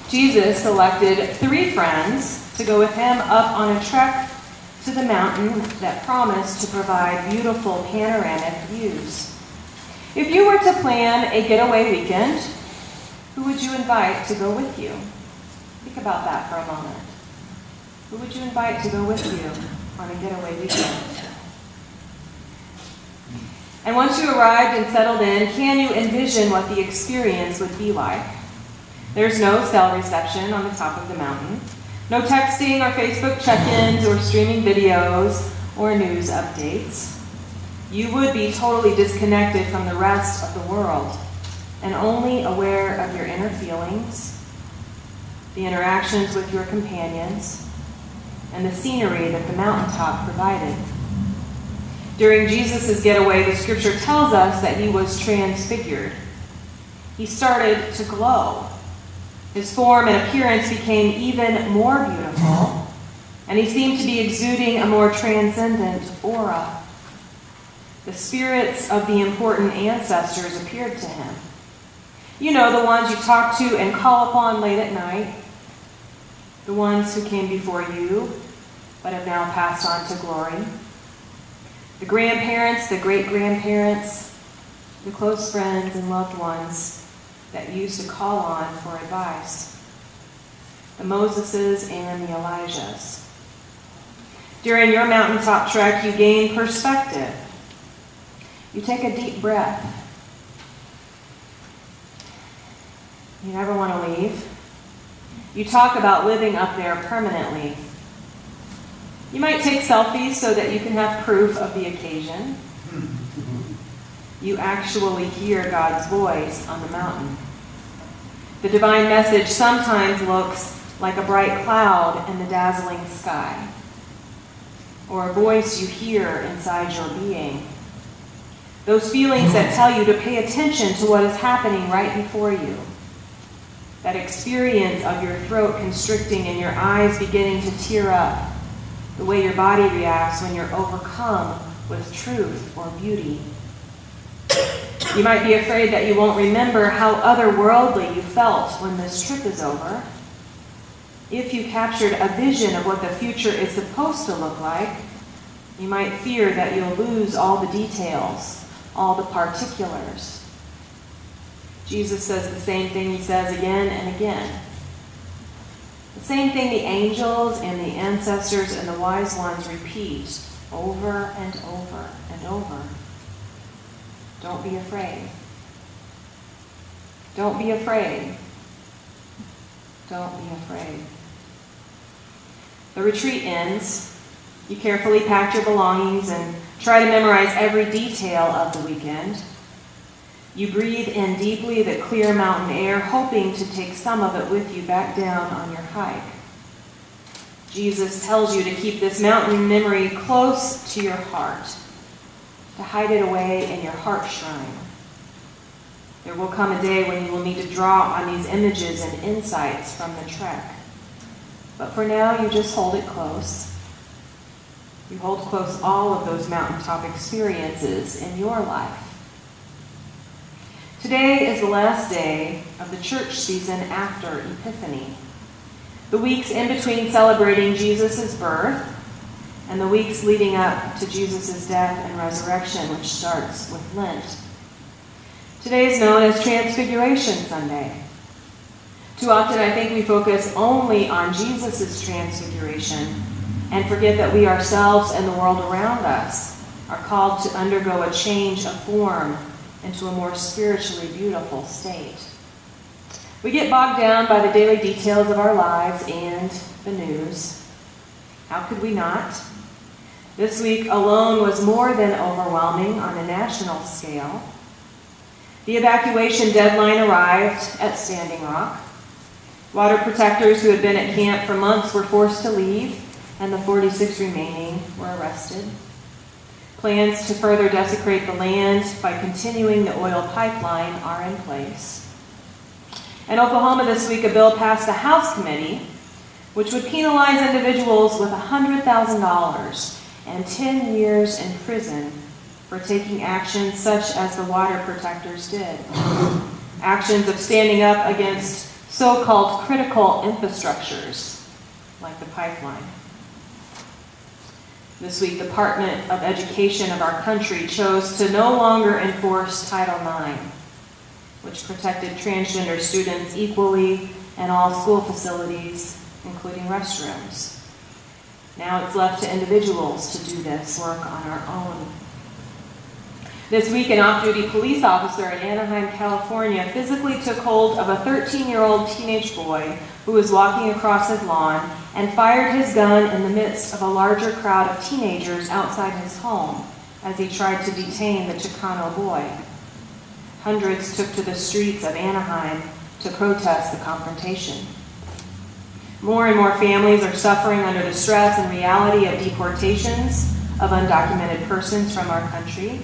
Jesus selected 3 friends to go with him up on a trek to the mountain that promised to provide beautiful panoramic views. If you were to plan a getaway weekend, who would you invite to go with you? Think about that for a moment. Who would you invite to go with you on a getaway weekend? And once you arrived and settled in, can you envision what the experience would be like? There's no cell reception on the top of the mountain, no texting or Facebook check-ins or streaming videos or news updates. You would be totally disconnected from the rest of the world and only aware of your inner feelings, the interactions with your companions, and the scenery that the mountaintop provided. During Jesus' getaway, the scripture tells us that he was transfigured. He started to glow. His form and appearance became even more beautiful, and he seemed to be exuding a more transcendent aura. The spirits of the important ancestors appeared to him. You know, the ones you talk to and call upon late at night, the ones who came before you but have now passed on to glory. The grandparents, the great-grandparents, the close friends and loved ones that you used to call on for advice. The Moseses and the Elijahs. During your mountaintop trek, you gain perspective. You take a deep breath. You never want to leave. You talk about living up there permanently. You might take selfies so that you can have proof of the occasion. You actually hear God's voice on the mountain. The divine message sometimes looks like a bright cloud in the dazzling sky, or a voice you hear inside your being. Those feelings that tell you to pay attention to what is happening right before you. That experience of your throat constricting and your eyes beginning to tear up. The way your body reacts when you're overcome with truth or beauty. You might be afraid that you won't remember how otherworldly you felt when this trip is over. If you captured a vision of what the future is supposed to look like, you might fear that you'll lose all the details, all the particulars. Jesus says the same thing he says again and again. The same thing the angels and the ancestors and the wise ones repeat over and over and over. Don't be afraid. Don't be afraid. Don't be afraid. The retreat ends. You carefully pack your belongings and try to memorize every detail of the weekend. You breathe in deeply the clear mountain air, hoping to take some of it with you back down on your hike. Jesus tells you to keep this mountain memory close to your heart, to hide it away in your heart shrine. There will come a day when you will need to draw on these images and insights from the trek. But for now, you just hold it close. You hold close all of those mountaintop experiences in your life. Today is the last day of the church season after Epiphany. The weeks in between celebrating Jesus' birth and the weeks leading up to Jesus' death and resurrection, which starts with Lent. Today is known as Transfiguration Sunday. Too often I think we focus only on Jesus' transfiguration and forget that we ourselves and the world around us are called to undergo a change of form into a more spiritually beautiful state. We get bogged down by the daily details of our lives and the news. How could we not? This week alone was more than overwhelming on a national scale. The evacuation deadline arrived at Standing Rock. Water protectors who had been at camp for months were forced to leave, and the 46 remaining were arrested. Plans to further desecrate the land by continuing the oil pipeline are in place. In Oklahoma this week, a bill passed the House Committee, which would penalize individuals with $100,000 and 10 years in prison for taking actions such as the water protectors did. Actions of standing up against so-called critical infrastructures, like the pipeline. This week, the Department of Education of our country chose to no longer enforce Title IX, which protected transgender students equally in all school facilities, including restrooms. Now it's left to individuals to do this work on our own. This week, an off-duty police officer in Anaheim, California, physically took hold of a 13-year-old teenage boy who was walking across his lawn and fired his gun in the midst of a larger crowd of teenagers outside his home as he tried to detain the Chicano boy. Hundreds took to the streets of Anaheim to protest the confrontation. More and more families are suffering under the stress and reality of deportations of undocumented persons from our country.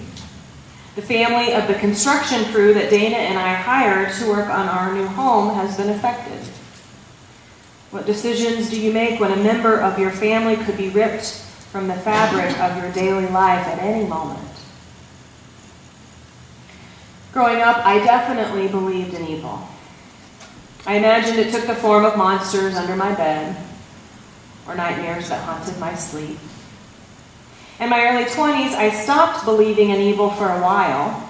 The family of the construction crew that Dana and I hired to work on our new home has been affected. What decisions do you make when a member of your family could be ripped from the fabric of your daily life at any moment? Growing up, I definitely believed in evil. I imagined it took the form of monsters under my bed or nightmares that haunted my sleep. In my early 20s, I stopped believing in evil for a while.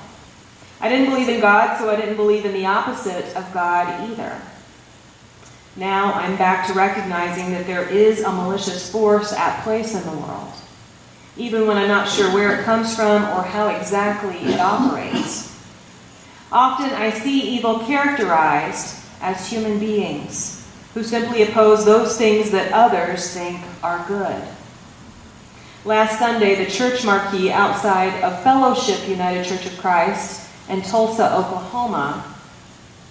I didn't believe in God, so I didn't believe in the opposite of God either. Now I'm back to recognizing that there is a malicious force at place in the world, even when I'm not sure where it comes from or how exactly it operates. Often I see evil characterized as human beings who simply oppose those things that others think are good. Last Sunday, the church marquee outside of Fellowship United Church of Christ in Tulsa, Oklahoma,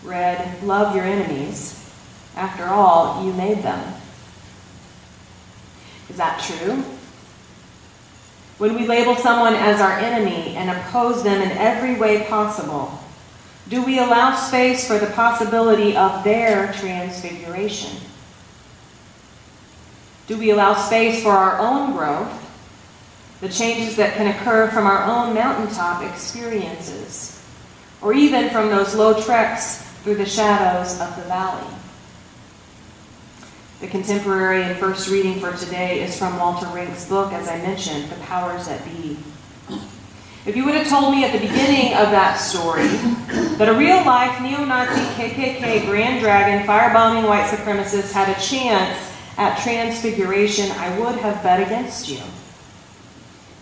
read, "Love your enemies. After all, you made them." Is that true? When we label someone as our enemy and oppose them in every way possible, do we allow space for the possibility of their transfiguration? Do we allow space for our own growth, the changes that can occur from our own mountaintop experiences, or even from those low treks through the shadows of the valley? The contemporary and first reading for today is from Walter Rink's book, as I mentioned, The Powers That Be. If you would have told me at the beginning of that story that a real-life neo-Nazi KKK Grand Dragon firebombing white supremacist had a chance at transfiguration, I would have bet against you.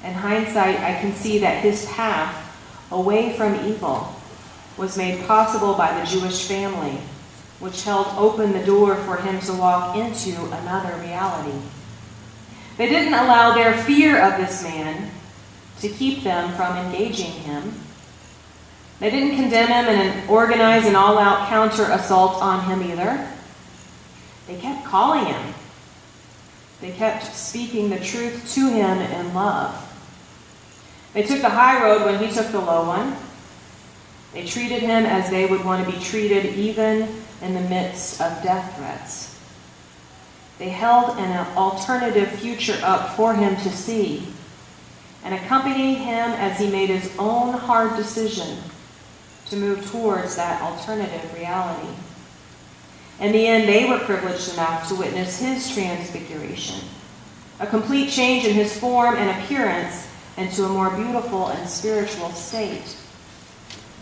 In hindsight, I can see that his path away from evil was made possible by the Jewish family, which held open the door for him to walk into another reality. They didn't allow their fear of this man to keep them from engaging him. They didn't condemn him and organize an all-out counter-assault on him either. They kept calling him. They kept speaking the truth to him in love. They took the high road when he took the low one. They treated him as they would want to be treated even in the midst of death threats. They held an alternative future up for him to see and accompanied him as he made his own hard decision to move towards that alternative reality. In the end, they were privileged enough to witness his transfiguration, a complete change in his form and appearance into a more beautiful and spiritual state.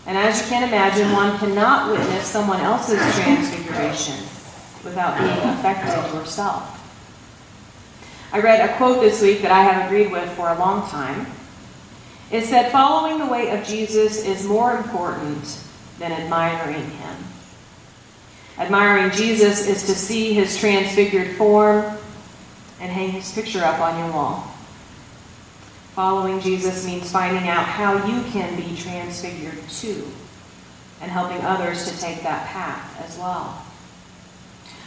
And as you can imagine, one cannot witness someone else's transfiguration without being affected yourself. I read a quote this week that I have agreed with for a long time. It said, "Following the way of Jesus is more important than admiring him." Admiring Jesus is to see his transfigured form and hang his picture up on your wall. Following Jesus means finding out how you can be transfigured too, and helping others to take that path as well.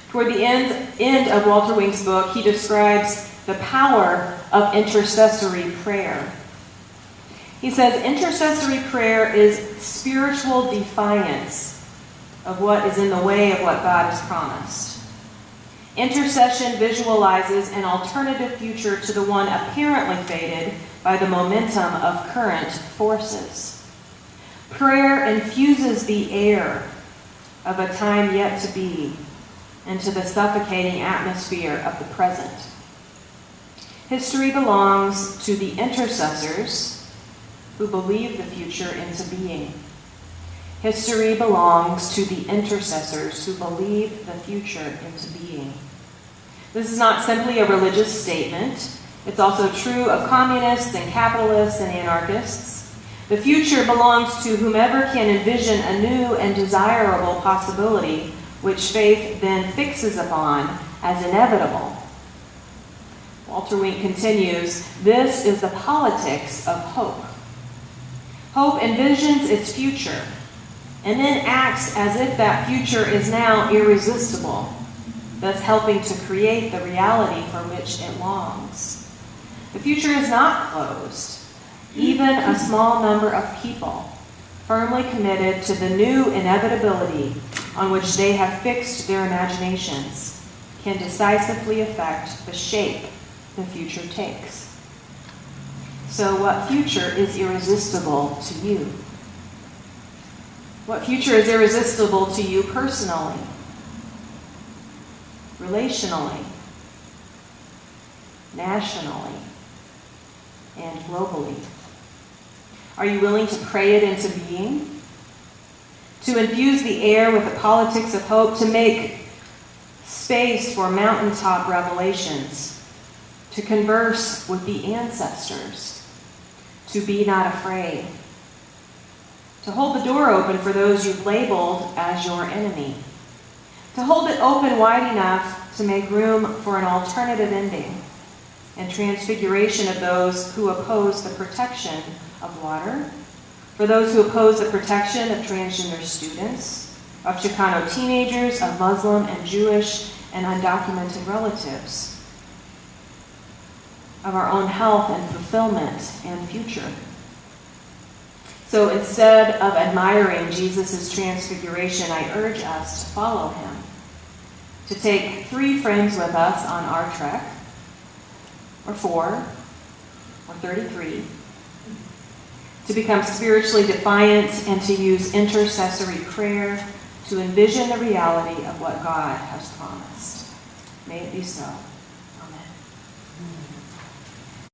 Toward the end of Walter Wink's book, he describes the power of intercessory prayer. He says, intercessory prayer is spiritual defiance of what is in the way of what God has promised. Intercession visualizes an alternative future to the one apparently fated by the momentum of current forces. Prayer infuses the air of a time yet to be into the suffocating atmosphere of the present. History belongs to the intercessors who believe the future into being. History belongs to the intercessors who believe the future into being. This is not simply a religious statement. It's also true of communists and capitalists and anarchists. The future belongs to whomever can envision a new and desirable possibility, which faith then fixes upon as inevitable. Walter Wink continues, this is the politics of hope. Hope envisions its future and then acts as if that future is now irresistible, thus helping to create the reality for which it longs. The future is not closed. Even a small number of people, firmly committed to the new inevitability on which they have fixed their imaginations, can decisively affect the shape the future takes. So what future is irresistible to you? What future is irresistible to you personally, relationally, nationally, and globally? Are you willing to pray it into being? To infuse the air with the politics of hope, to make space for mountaintop revelations, to converse with the ancestors, to be not afraid, to hold the door open for those you've labeled as your enemy, to hold it open wide enough to make room for an alternative ending and transfiguration of those who oppose the protection of water, for those who oppose the protection of transgender students, of Chicano teenagers, of Muslim and Jewish and undocumented relatives, of our own health and fulfillment and future. So instead of admiring Jesus' transfiguration, I urge us to follow him, to take 3 friends with us on our trek, or 4, or 33, to become spiritually defiant and to use intercessory prayer to envision the reality of what God has promised. May it be so.